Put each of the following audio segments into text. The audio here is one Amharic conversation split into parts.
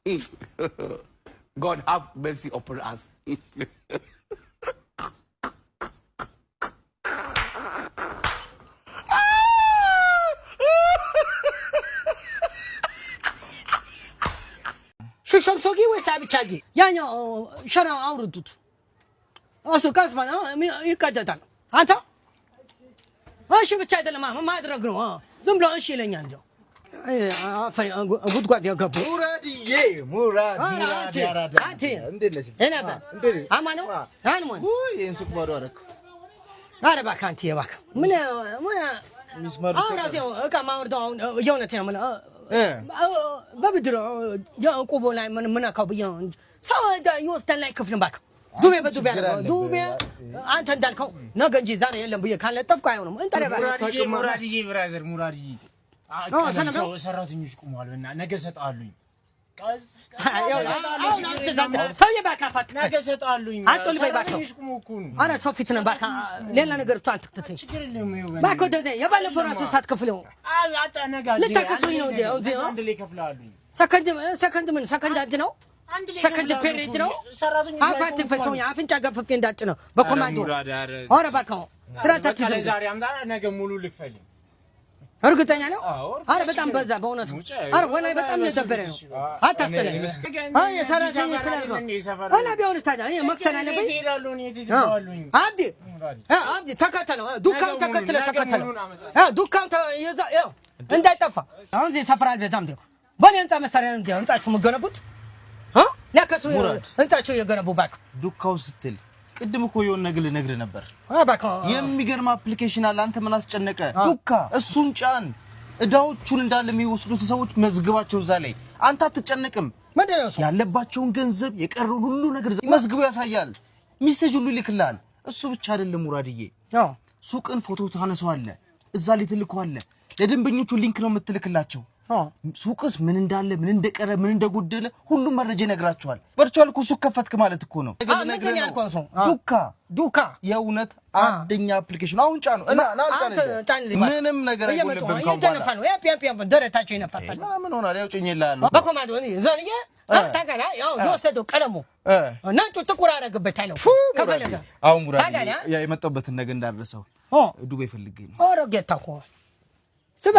God have mercy upon us. شو سوقي وسابي تشاجي يعني شرع أوردت أسو كاسبان يكادتان أنت شو بتشاهد لما ما أدركناه زملوا أشي لين ينجو في قد قد يقبل مرادي أنتي أنا بقى أمانو أنا من هو ينسق بارك أنا بقى كانتي بقى من مسمار أنا زي كم أوردو يونتين من ببدر يا قبول من كابيان سواء دا يوستن لايك كفلن باك دوبي أنت دالكو نجنجي زاني يلا بيا كان لطف كايونم أنت لا مرادي برازر مرادي أنا سرّات نيشكم هالبنا نجست قالوين سوي باك فات نجست قالوين أنتوا اللي باك أنا صفيتنا باك ليلا نقدر تعال تكتتين باك ده يبغى فرص سات كفلون أنا قال لا تكسرينه ده زين عندي كفلالوين سكند عندنا سكند بيريدنا أفات فسوني أفين جاك فين داتنا بكمادو أورا باكو سرعة تزيد زاري أمدا أنا جمولو لك فلي أرجع له أنا بتأم بزا بونت أنا ولا بتأم يدبرني هات أفتح يا سارة سيني سلامة أنا بيون استاذ هي مكسر أنا بي عبدي تكتله دوكان يزا أنت تفا أنزل سفر البزام ده بني أنت مثلا أنت شو مجربت لا كسر أنت شو يجربوا باك دوكاو ستيل ቅድም እኮ የሆነ ነግር ነበር ባካ የሚገርም አፕሊኬሽን አለ አንተ ምን አስጨነቀ ዱካ እሱን ጫን እዳዎቹን እንዳለ የሚወስዱት ሰዎች መዝግባቸው እዛ ላይ አንተ አትጨነቅም ምንድነው ያለባቸውን ገንዘብ የቀረው ሁሉ ነገር መዝግቡ ያሳያል ሚሴጅ ሁሉ ይልክልሃል እሱ ብቻ አይደለም ሙራድዬ ሱቅን ፎቶ ታነሳዋለህ እዛ ላይ ትልከዋለህ ለደንበኞቹ ሊንክ ነው የምትልክላቸው ሱቅስ ምን እንዳለ ምን እንደቀረ ምን እንደጎደለ ሁሉ መረጃ ይነግራቸዋል ቨርቹዋል ሱቅ ከፈትክ ማለት እኮ ነው ዱካ የእውነት አንደኛ አፕሊኬሽን አሁን ጫኑ እና ምንም ነገር አይጎልብም ካው ያፒ ደረታቸው ይነፋፋል ምን ሆናል ያው ጭኝልሃለሁ በኮማንዶ ዘልዬ ታጋላ ያው የወሰደው ቀለሙ ነጩ ጥቁር አረግበታለሁ ከፈለገ አሁን ሙራድ ያ የመጣበትን ነገር እንዳደረሰው ዱባይ ፈልገኝ ነው ኦሮጌታኮ ስባ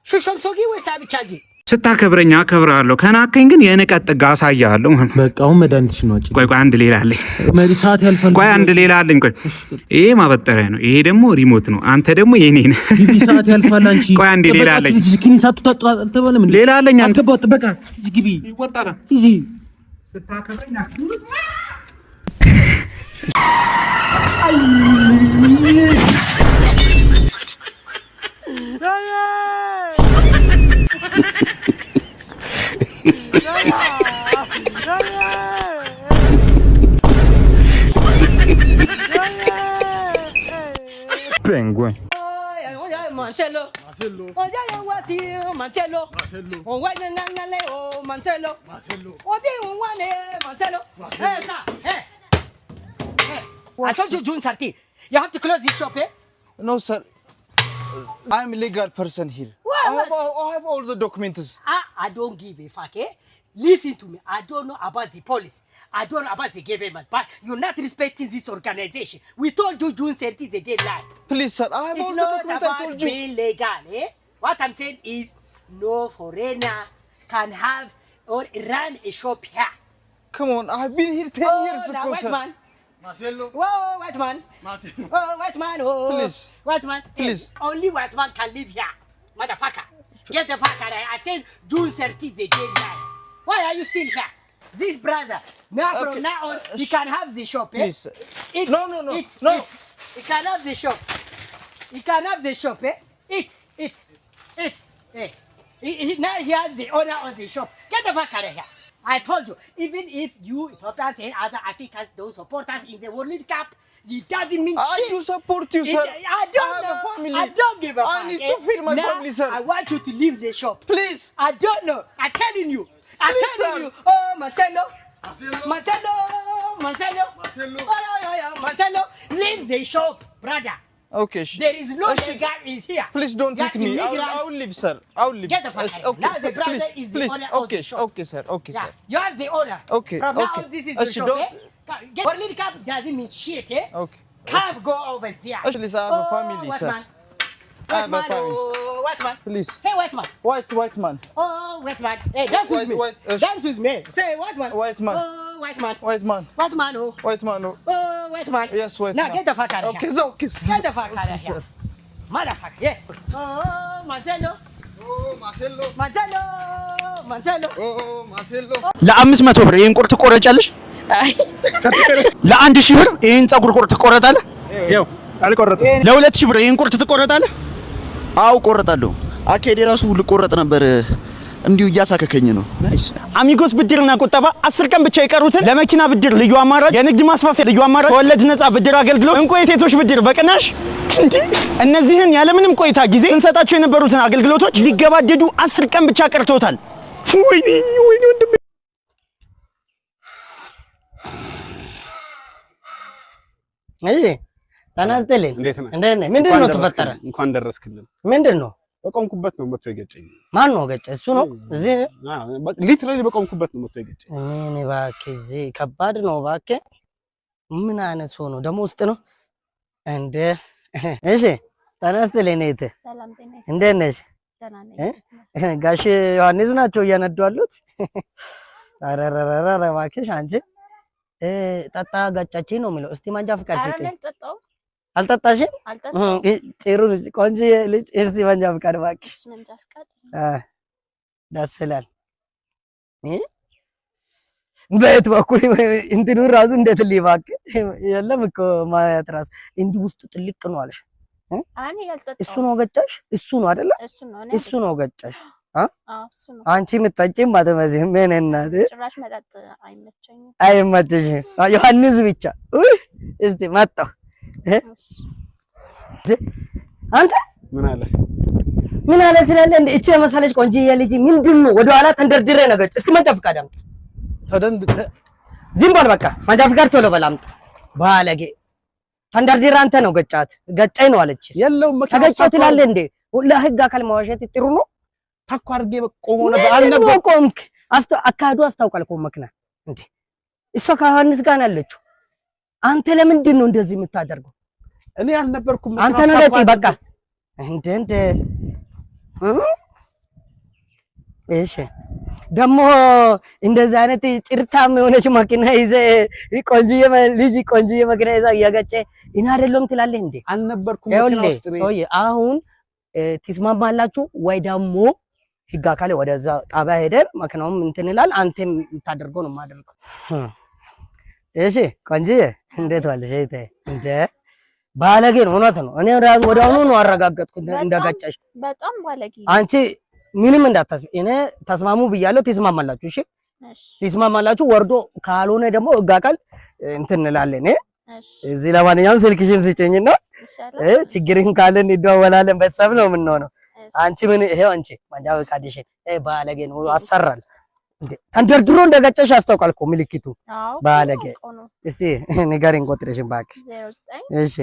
ሽሽም ሶጊ ወሳብ ቻጊ ስታከብረኛ አከብራለሁ ከናከኝ ግን የንቀት ጥጋ አሳያለሁ በቃ አሁን መድኃኒትሽ ነው ቆይ አንድ ሌላ አለኝ መድኃኒት ሰዓት ያልፋል ቆይ አንድ ሌላ አለኝ ቆይ ይሄ ማበጠሪያ ነው ይሄ ደግሞ ሪሞት ነው አንተ ደግሞ የኔ ነህ ቢቢ ሰዓት ያልፋል አንቺ ቆይ አንድ ሌላ አለኝ ዝኪኒ ሰዓቱ ተባለ ምን ሌላ አለኝ አንተ አስገባው በቃ ዝግቢ ይወጣላ እዚ ስታከብረኛ Penguin. Marcelo. Oye, Wati, Marcelo. Oye, Nangale, oh, Marcelo. Oye, Marcelo. Hey. I told you, June Sarti. You have to close this shop, eh? No, sir. I'm a legal person here. I have all the documents. I don't give a fuck, eh? Listen to me. I don't know about the police. I don't know about the government. But you're not respecting this organization. We told you June 30 is a deadline. Please, sir. I have all the documents. I told you. It's not about being legal, eh? What I'm saying is no foreigner can have or run a shop here. Come on. I've been here 10 years ago, white sir. Man. Marcelo. Whoa, white man. Marcelo. Oh, white man. Oh. Please. White man. Please. Hey, only white man can live here. Motherfucker. Get the fuck out of here. I said June 30 is the deadline. Why are you still here? This brother, now from now on, he can have the shop, eh? Please. No. He can have the shop. He can have the shop, eh? Eat. Eh. Now he has the owner of the shop. Get the fuck out of here. I told you, even if you Ethiopians and other Africans don't support us in the World Cup, it doesn't mean shit. I do support you, sir. I have a family. I don't give a fuck. I need to feed my family, sir. I want you to leave the shop. Please. I don't know. I'm telling you. You. Oh, Marcelo. Marcelo. Marcelo. Leave the shop, brother. Okay. There is no legal is here. Please don't hit me. I will leave, sir. I will leave. Get the fuck out. Okay. Now the brother is the owner of the shop. Okay, sir. Okay, Yeah, sir. you are the owner. Okay, From now okay. on, this is your shop, don't- eh? For little cap doesn't mean shit, eh? Okay. Cab go over there. Actually, sir, I have a family, what sir. man? I What have a man? family. Oh, what man? Please. Say what man? White man. Oh, what man? Hey, dance with me. Dance with me. Say what man? White man. Oh, what man? White man. What man? Oh, White man. Oh. oh, what man? Yes, white now man. get the fuck out of Okay, here. sir. Okay, sir. Get the fuck out of Okay, here. sir. Motherfucker, yeah. Oh, Marcelo. Oh, Marcelo. Marcelo. Marcelo. Oh, Marcelo. ለ500 ብር ይሄን ቁርጥ ትቆረጫለሽ? አይ ለ1000 ብር ይሄን ፀጉር ቁርጥ ትቆረጣለህ? ያው አልቆረጥም። ለ2000 ብር ይሄን ቁርጥ ትቆረጣለህ? አው ቆረጣለሁ። አኬዴ ራሱ ልቆረጥ ነበር እንዲሁ እያሳከከኝ ነው። አሚጎስ ብድርና ቁጠባ 10 ቀን ብቻ የቀሩትን ለመኪና ብድር ልዩ አማራጭ፣ የንግድ ማስፋፊያ ልዩ አማራጭ፣ ከወለድ ነፃ ብድር አገልግሎት፣ እንቆ የሴቶች ብድር በቅናሽ እነዚህን ያለምንም ቆይታ ጊዜ ስንሰጣቸው የነበሩትን አገልግሎቶች ሊገባደዱ 10 ቀን ብቻ ቀርተውታል። ወይኔ ወንድሜ ተናስተልኝ እንዴት ነህ? ምንድን ነው ተፈጠረ? እንኳን ደረስክልን። ምንድን ነው? በቆምኩበት ነው መጥቶ የገጨኝ። ማን ነው ገጨ? እሱ ነው እዚህ ሊትራሊ በቆምኩበት ነው መጥቶ የገጨኝ። ምን እባክህ፣ እዚህ ከባድ ነው እባክህ። ምን አይነት ሰው ነው ደግሞ ውስጥ ነው እንደ እሺ፣ ተናስተልኝ ነይተ ሰላም ጤና እንዴት ነሽ? ደህና ነኝ። ጋሽ ዮሐንስ ናቸው እያነዱ አሉት። አረረረረ እባክሽ አንቺ ጠጣ ጋጫችኝ ነው የሚለው። እስቲ ማንጃ ፍቃድ ስጪኝ። አልጠጣሽም? ጥሩ ልጅ፣ ቆንጆ ልጅ። እስቲ ማንጃ ፍቃድ እባክሽ። ማንጃ ፍቃድ ደስ ይላል። በየት በኩል እንትኑ ራሱ እንዴት እባክህ የለም እኮ ማለት ራሱ እንዲህ ውስጡ ጥልቅ ነው አለሽ። እሱ ነው ገጫሽ? እሱ ነው አይደለ? እሱ ነው ገጫሽ? አንቺ የምትጠጪም አትመስይም። ምን እናት ጭራሽ መጠጥ አይመቸኝም። አይመችሽም? ዮሐንስ ብቻ እስቲ መጣሁ። አንተ ምን አለ ትላለህ እንዴ? እቺ መሰለች ቆንጆዬ ልጅ ምንድን ነው ወደ ኋላ ተንደርድሬ ነው ገጭ። እስቲ መንጃ ፍቃድ አምጣ። ዝም በል በቃ። መንጃ ፍቃድ ቶሎ በል አምጣ። ባለጌ ተንደርድሬ አንተ ነው ገጫት። ገጨኝ ነው አለች። ተገጨው ትላለህ እንዴ? ለህግ አካል ማዋሸት ጥሩ ነው። ታኳ አድርጌ ቆሞ ነበር አልነበርኩም። ቆምክ አካሄዱ አስታውቃል እኮ መኪና እንዴ። እሷ ከዮሐንስ ጋር ያለችው አንተ ለምንድን ነው እንደዚህ የምታደርገው? እኔ አልነበርኩም። አንተ ነው ገጭ በቃ እንደ እሺ። ደግሞ እንደዚህ አይነት ጭርታም የሆነች መኪና ይዘህ ቆንጆዬ ልጅ ቆንጆዬ መኪና ይዘህ እያገጨ እና አይደለም ትላለህ እንዴ? አልነበርኩም። ሰውዬ አሁን ትስማማላችሁ ወይ ደግሞ ህግ አካል ወደዛ ጣቢያ ሄደን መኪናውም እንትን ይላል። አንተም የምታደርገው ነው የማደርገው። እሺ ቆንጆዬ እንዴት ዋልሽ? እንደ ባለጌ ነው። እውነት ነው። እኔ ራሱ ወዲያውኑ ነው አረጋገጥኩት እንደገጨሽ። በጣም ባለጌ። አንቺ ምንም እንዳታስቢ። እኔ ተስማሙ ብያለሁ። ትስማማላችሁ? እሺ ትስማማላችሁ። ወርዶ ካልሆነ ደግሞ ህግ አካል እንትን እንላለን። እዚህ ለማንኛውም ስልክሽን ስጭኝና ችግርን ካለን እንደዋወላለን። ቤተሰብ ነው የምንሆነው። አንቺ ምን ይሄው አንቺ መንጃ ፈቃድሽን ባለጌ ነው አሰራል እንዴ? ተንደርድሮ እንደገጨሽ ያስታውቃል እኮ ምልክቱ። ባለጌ እስቲ ንገሪኝ ቁጥርሽን እባክሽ። 09 እሺ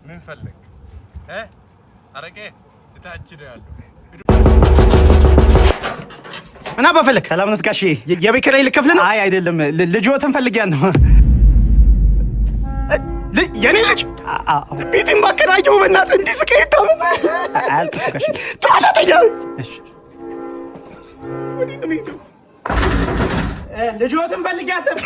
ምን ፈለግ አረቄ እታች ነው ያለው። እና በፈለክ ሰላም ነው ጋሼ? የቤት ኪራይ ልከፍል ነው? አይ አይደለም፣ ልጅዎትን ፈልጊያለሁ። የኔ ልጅ ቤቴን ባከራየው በእናትህ እንዲህ ስቀይ ታመሰ አልኩሽ ጋሼ። ታላተኛ እሺ ወዲህ ነው የሚሄደው። ልጆትን ፈልጋለሁ።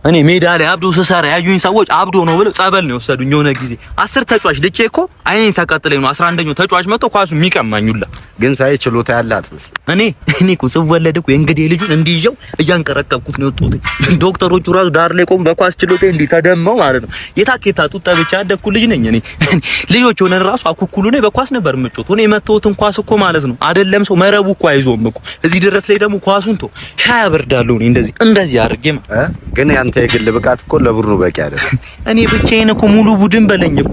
እኔ ሜዳ ላይ አብዶ ስሰራ ያዩኝ ሰዎች አብዶ ነው ብለው ጸበል ነው የወሰዱኝ። የሆነ ጊዜ 10 ተጫዋች ልጬ እኮ አይኔን ሳቃጥለኝ ነው 11ኛው ተጫዋች መጥቶ ኳሱ የሚቀማኙላ። ግን ሳይ ችሎታ ያላት እኔ እኮ ስወለድ እኮ የእንግዲህ ልጁን እንዲይዤው እያንቀረቀብኩት ነው የወጣሁት። ዶክተሮቹ ራሱ ዳር ላይ ቆም በኳስ ችሎታ እንዲህ ተደመው ማለት ነው። የታኬታ ጡጣ ብቻ ያደኩ ልጅ ነኝ እኔ። ልጆች ሆነን ራሱ አኩኩሉ ነው በኳስ ነበር የምጮት። እኔ መተውትን ኳስ እኮ ማለት ነው አይደለም ሰው መረቡ እኮ አይዞም እኮ እዚህ ድረስ ላይ ደግሞ ኳሱን ቶ ሻይ አበርዳለሁ እኔ እንደዚህ አድርጌ ግን ያንተ የግል ብቃት እኮ ለብሩ በቂ አይደለም። እኔ ብቻዬን እኮ ሙሉ ቡድን በለኝ እኮ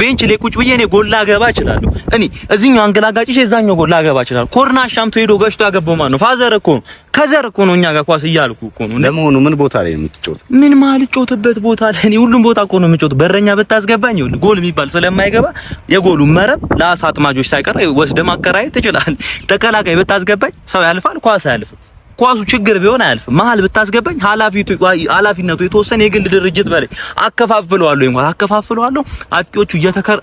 ቤንች ላይ ቁጭ ብዬ እኔ ጎል ላገባ እችላለሁ። እኔ እዚህኛው አንገላጋጭሽ እዛኛው ጎል ላገባ እችላለሁ። ኮርና ሻምቶ ሄዶ ገሽቶ ያገባው ማን ነው? ፋዘር እኮ ነው። ከዘር እኮ ነው እኛ ጋር ኳስ እያልኩ እኮ ነው። ለመሆኑ ምን ቦታ ላይ የምትጫወት? ምን ማለት ጮትበት ቦታ ላይ እኔ ሁሉም ቦታ እኮ ነው የምጫወት። በረኛ ብታስገባኝ ይሁን ጎል የሚባል ስለማይገባ የጎሉን መረብ ለአሳ አጥማጆች ሳይቀር ወስደህ ማከራየት ትችላለህ። ተከላካይ ብታስገባኝ ሰው ያልፋል፣ ኳስ አያልፍም። ኳሱ ችግር ቢሆን አያልፍም። መሀል ብታስገባኝ ኃላፊነቱ የተወሰነ የግል ድርጅት በላይ አከፋፍለዋለሁ። አጥቂዎቹ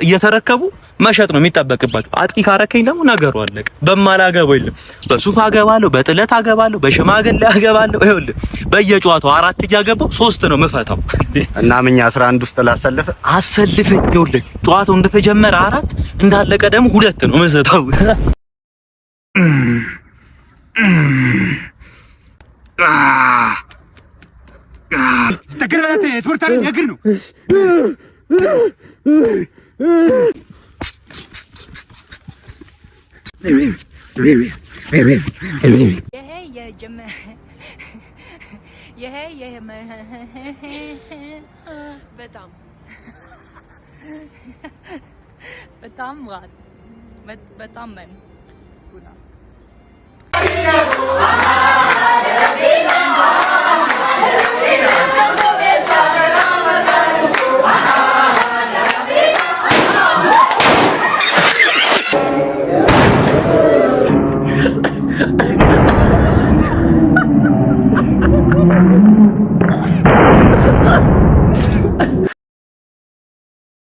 እየተረከቡ መሸጥ ነው የሚጠበቅባቸው። አጥቂ ካረከኝ ደግሞ ነገሩ አለቀ። በማላገባው የለም። በሱፍ አገባለሁ፣ በጥለት አገባለሁ፣ በሽማግሌ አገባለሁ። ይኸውልህ በየጨዋታው 4 እያገባው 3 ነው የምፈታው። እና ምኛ 11 ውስጥ አሰልፈኝ። ይኸውልህ ጨዋታው እንደተጀመረ 4 እንዳለቀ ደግሞ 2 ነው የምሰጠው። ተከራተ ስፖርታዊ ነገር ነው። በጣም